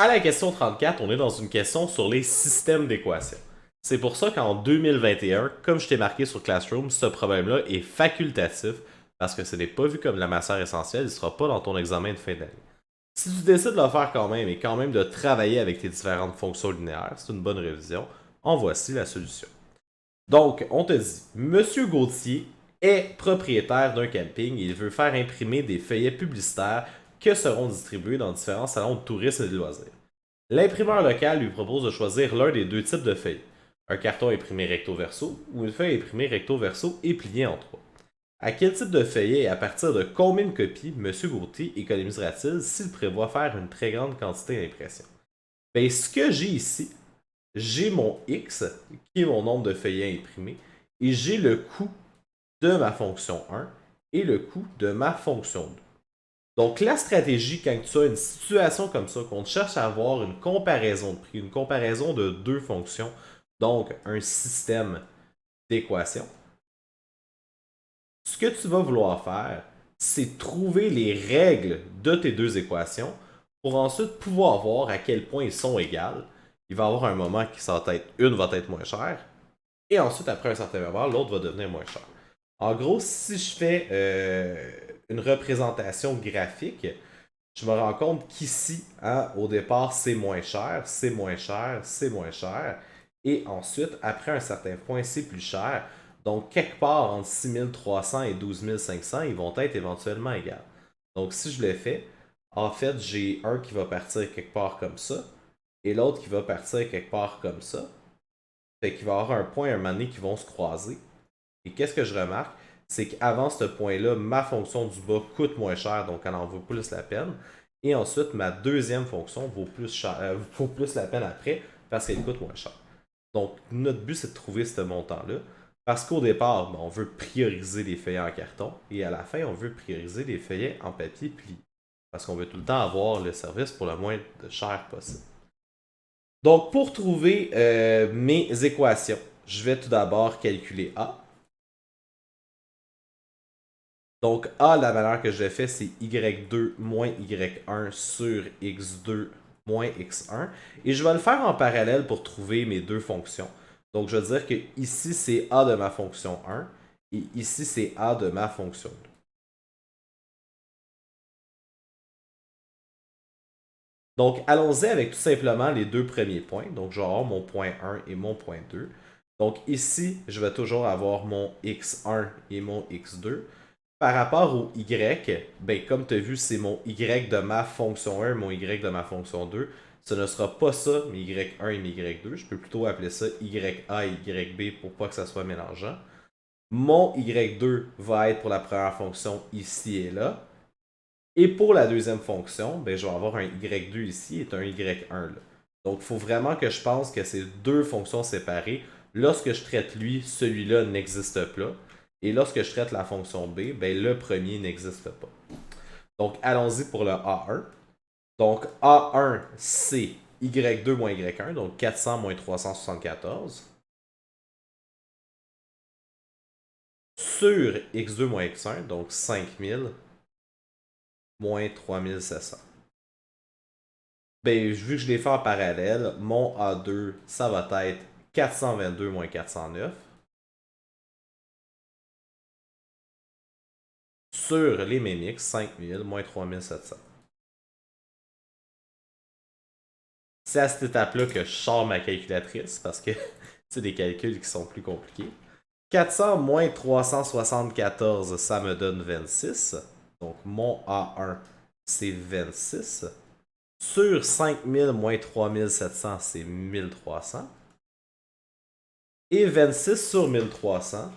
À la question 34, on est dans une question sur les systèmes d'équations. C'est pour ça qu'en 2021, comme je t'ai marqué sur Classroom, ce problème-là est facultatif parce que ce n'est pas vu comme la matière essentielle, il ne sera pas dans ton examen de fin d'année. Si tu décides de le faire quand même et quand même de travailler avec tes différentes fonctions linéaires, c'est une bonne révision, en voici la solution. Donc, on te dit, Monsieur Gauthier est propriétaire d'un camping et il veut faire imprimer des feuillets publicitaires que seront distribués dans différents salons de tourisme et de loisirs. L'imprimeur local lui propose de choisir l'un des deux types de feuilles. Un carton imprimé recto-verso ou une feuille imprimée recto-verso et pliée en trois. À quel type de feuillet et à partir de combien de copies M. Gauthier économisera-t-il s'il prévoit faire une très grande quantité d'impression? Ben, ce que j'ai ici, j'ai mon X, qui est mon nombre de feuillets imprimés, et j'ai le coût de ma fonction 1 et le coût de ma fonction 2. Donc, la stratégie, quand tu as une situation comme ça, qu'on cherche à avoir une comparaison de prix, une comparaison de deux fonctions, donc un système d'équations, ce que tu vas vouloir faire, c'est trouver les règles de tes deux équations pour ensuite pouvoir voir à quel point ils sont égales. Il va y avoir un moment qui ça va être, une va être moins chère, et ensuite, après un certain moment, l'autre va devenir moins cher. En gros, si je fais une représentation graphique, je me rends compte qu'ici, hein, au départ, c'est moins cher, c'est moins cher, c'est moins cher. Et ensuite, après un certain point, c'est plus cher. Donc, quelque part entre 6300 et 12500, ils vont être éventuellement égaux. Donc, si je le fais, en fait, j'ai un qui va partir quelque part comme ça, et l'autre qui va partir quelque part comme ça. Fait qu'il va y avoir un point, un moment donné, qui vont se croiser. Et qu'est-ce que je remarque? C'est qu'avant ce point-là, ma fonction du bas coûte moins cher, donc elle en vaut plus la peine. Et ensuite, ma deuxième fonction vaut plus la peine après parce qu'elle coûte moins cher. Donc, notre but, c'est de trouver ce montant-là. Parce qu'au départ, on veut prioriser les feuillets en carton et à la fin, on veut prioriser les feuillets en papier plié. Parce qu'on veut tout le temps avoir le service pour le moins de cher possible. Donc, pour trouver mes équations, je vais tout d'abord calculer A. Donc, A, la valeur que je fais, c'est y2 moins y1 sur x2 moins x1. Et je vais le faire en parallèle pour trouver mes deux fonctions. Donc, je vais dire que ici, c'est A de ma fonction 1 et ici, c'est A de ma fonction 2. Donc, allons-y avec tout simplement les deux premiers points. Donc, je vais avoir mon point 1 et mon point 2. Donc, ici, je vais toujours avoir mon x1 et mon x2. Par rapport au y, ben, comme tu as vu, c'est mon y de ma fonction 1, mon y de ma fonction 2. Ce ne sera pas ça, mes y1 et mes y2. Je peux plutôt appeler ça ya et yb pour pas que ça soit mélangeant. Mon y2 va être pour la première fonction ici et là. Et pour la deuxième fonction, ben, je vais avoir un y2 ici et un y1 là. Donc, il faut vraiment que je pense que c'est deux fonctions séparées. Lorsque je traite lui, celui-là n'existe pas. Et lorsque je traite la fonction b, ben, le premier n'existe pas. Donc, allons-y pour le A1. Donc, A1, c'est y2 moins y1, donc 400 moins 374. Sur x2 moins x1, donc 5000 moins 3700. Ben, vu que je les fais en parallèle, mon A2, ça va être 422 moins 409 sur les mêmes x, 5000 moins 3700. C'est à cette étape-là que je sors ma calculatrice parce que c'est des calculs qui sont plus compliqués. 400 moins 374, ça me donne 26. Donc mon A1, c'est 26. Sur 5000 moins 3700, c'est 1300. Et 26 sur 1300,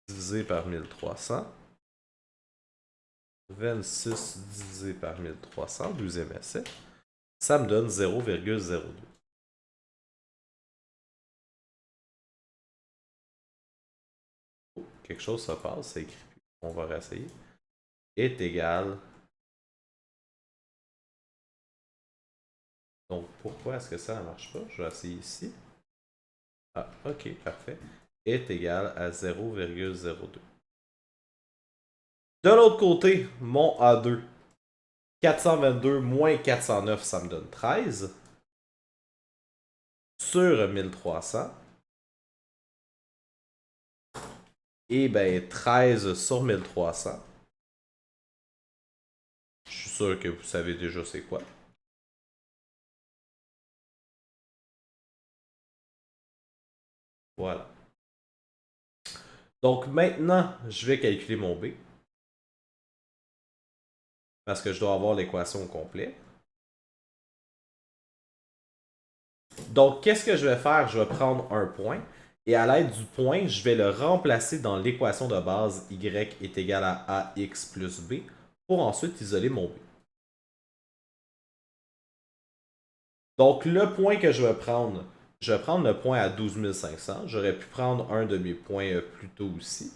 divisé par 1300. 26 divisé par 1300, deuxième essai. Ça me donne 0,02. Oh, quelque chose se passe, c'est écrit. On va réessayer. Est égal. Donc, pourquoi est-ce que ça ne marche pas? Je vais essayer ici. Ah, ok, parfait. Est égal à 0,02. De l'autre côté, mon A2. 422 moins 409, ça me donne 13. Sur 1300. Et ben 13 sur 1300. Je suis sûr que vous savez déjà c'est quoi. Voilà. Donc maintenant, je vais calculer mon B. Parce que je dois avoir l'équation au complet. Donc, qu'est-ce que je vais faire? Je vais prendre un point. Et à l'aide du point, je vais le remplacer dans l'équation de base y est égal à ax plus b pour ensuite isoler mon b. Donc, le point que je vais prendre le point à 12 500. J'aurais pu prendre un de mes points plus tôt aussi.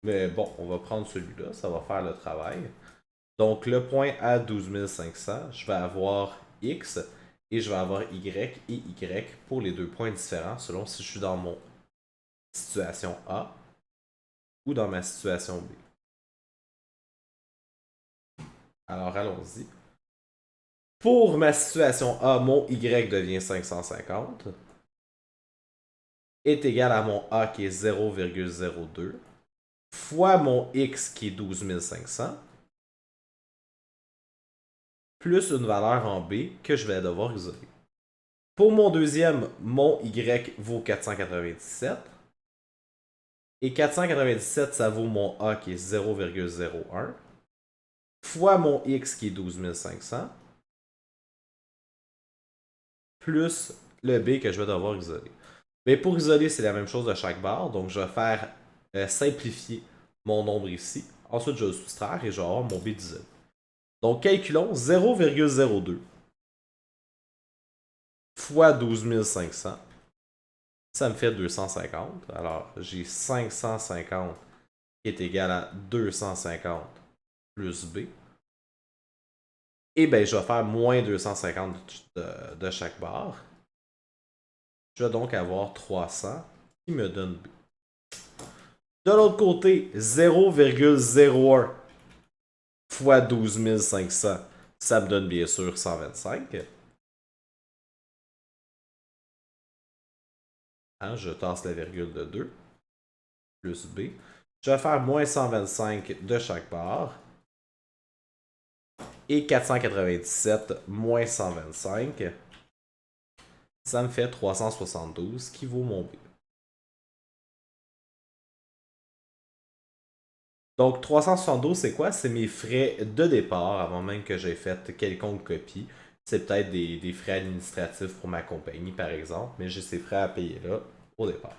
Mais bon, on va prendre celui-là, ça va faire le travail. Donc, le point à 12 500, je vais avoir x et je vais avoir y et y pour les deux points différents selon si je suis dans mon situation A ou dans ma situation B. Alors, allons-y. Pour ma situation A, mon y devient 550 est égal à mon A qui est 0,02 fois mon x qui est 12 500 plus une valeur en B que je vais devoir isoler. Pour mon deuxième, mon y vaut 497 et 497, ça vaut mon A qui est 0,01 fois mon x qui est 12 500 plus le B que je vais devoir isoler. Mais pour isoler, c'est la même chose de chaque barre. Donc, je vais faire simplifier mon nombre ici. Ensuite, je vais soustraire et je vais avoir mon B d'isolé. Donc, calculons 0,02 fois 12 500. Ça me fait 250. Alors, j'ai 550 qui est égal à 250 plus B. Et bien, je vais faire moins 250 de chaque barre. Je vais donc avoir 300 qui me donne B. De l'autre côté, 0,01 fois 12 500, ça me donne bien sûr 125. Hein, je tasse la virgule de 2, plus B. Je vais faire moins 125 de chaque barre. Et 497 moins 125, ça me fait 372 qui vaut mon B. Donc 372, c'est quoi? C'est mes frais de départ avant même que j'aie fait quelconque copie. C'est peut-être des frais administratifs pour ma compagnie, par exemple, mais j'ai ces frais à payer là au départ.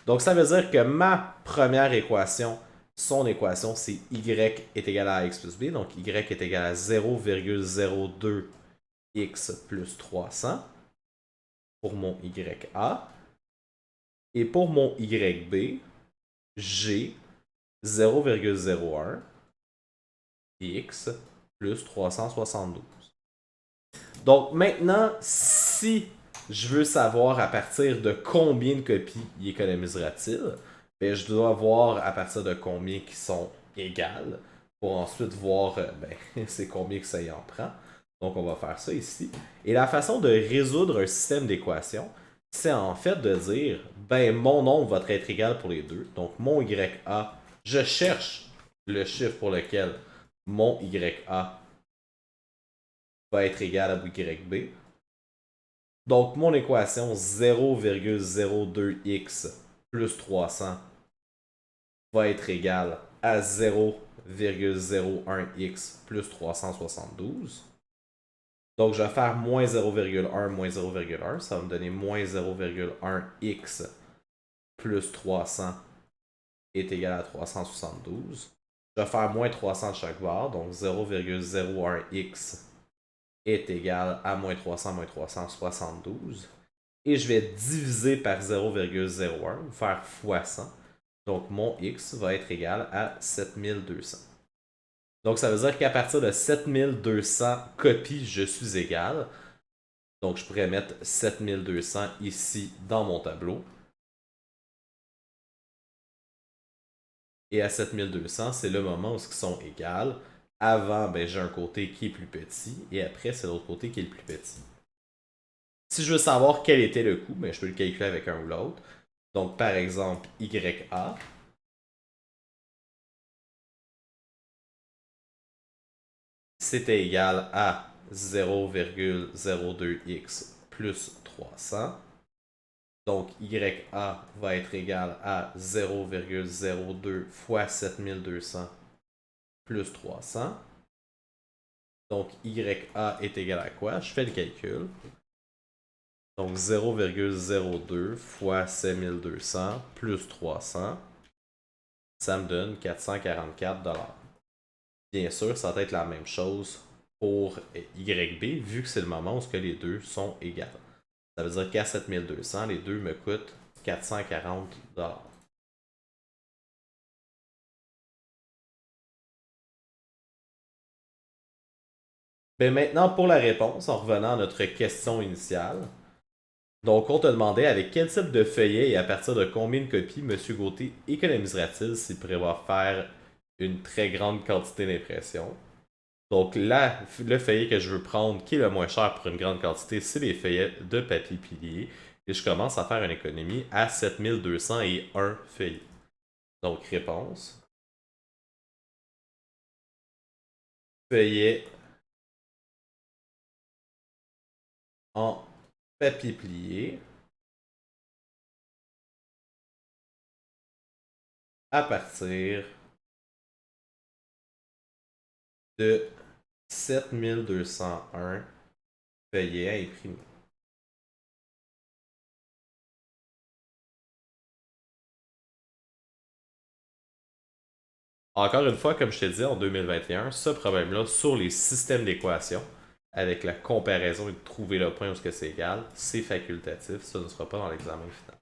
Donc ça veut dire que ma première équation, son équation, c'est y est égal à x plus b. Donc y est égal à 0,02x plus 300 pour mon YA. Et pour mon YB, j'ai 0,01 x plus 372. Donc maintenant, si je veux savoir à partir de combien de copies il économisera-t-il, ben, je dois voir à partir de combien qui sont égales pour ensuite voir c'est combien que ça y en prend. Donc on va faire ça ici. Et la façon de résoudre un système d'équations, c'est en fait de dire ben mon nombre va être égal pour les deux. Donc mon YA, je cherche le chiffre pour lequel mon YA va être égal à YB. Donc, mon équation 0,02x plus 300 va être égale à 0,01x plus 372. Donc, je vais faire moins 0,1 moins 0,1. Ça va me donner moins 0,1x plus 300 est égal à 372. Je vais faire moins 300 de chaque barre. Donc, 0,01x est égal à moins 372. Et je vais diviser par 0,01 ou faire fois 100. Donc mon x va être égal à 7200. Donc ça veut dire qu'à partir de 7200 copies, je suis égal. Donc je pourrais mettre 7200 ici dans mon tableau. Et à 7200, c'est le moment où ils sont égales. Avant, ben, j'ai un côté qui est plus petit, et après, c'est l'autre côté qui est le plus petit. Si je veux savoir quel était le coût, ben, je peux le calculer avec un ou l'autre. Donc, par exemple, YA, c'était égal à 0,02x plus 300. Donc, YA va être égal à 0,02 fois 7200 plus 300. Donc, YA est égal à quoi? Je fais le calcul. Donc, 0,02 fois 7200 plus 300, ça me donne 444 $. Bien sûr, ça va être la même chose pour YB, vu que c'est le moment où les deux sont égales. Ça veut dire qu'à 7200, les deux me coûtent 440 $. Ben maintenant, pour la réponse, en revenant à notre question initiale. Donc, on te demandait avec quel type de feuillet et à partir de combien de copies M. Gauthier économisera-t-il s'il prévoit faire une très grande quantité d'impressions. Donc là, le feuillet que je veux prendre, qui est le moins cher pour une grande quantité, c'est les feuillets de papier pilier. Et je commence à faire une économie à 7201 feuillets. Donc, réponse. Feuillet en papier plié à partir de 7201 feuillets à imprimer. Encore une fois, comme je t'ai dit en 2021, ce problème-là sur les systèmes d'équations, avec la comparaison et de trouver le point où c'est égal, c'est facultatif, ça ne sera pas dans l'examen final.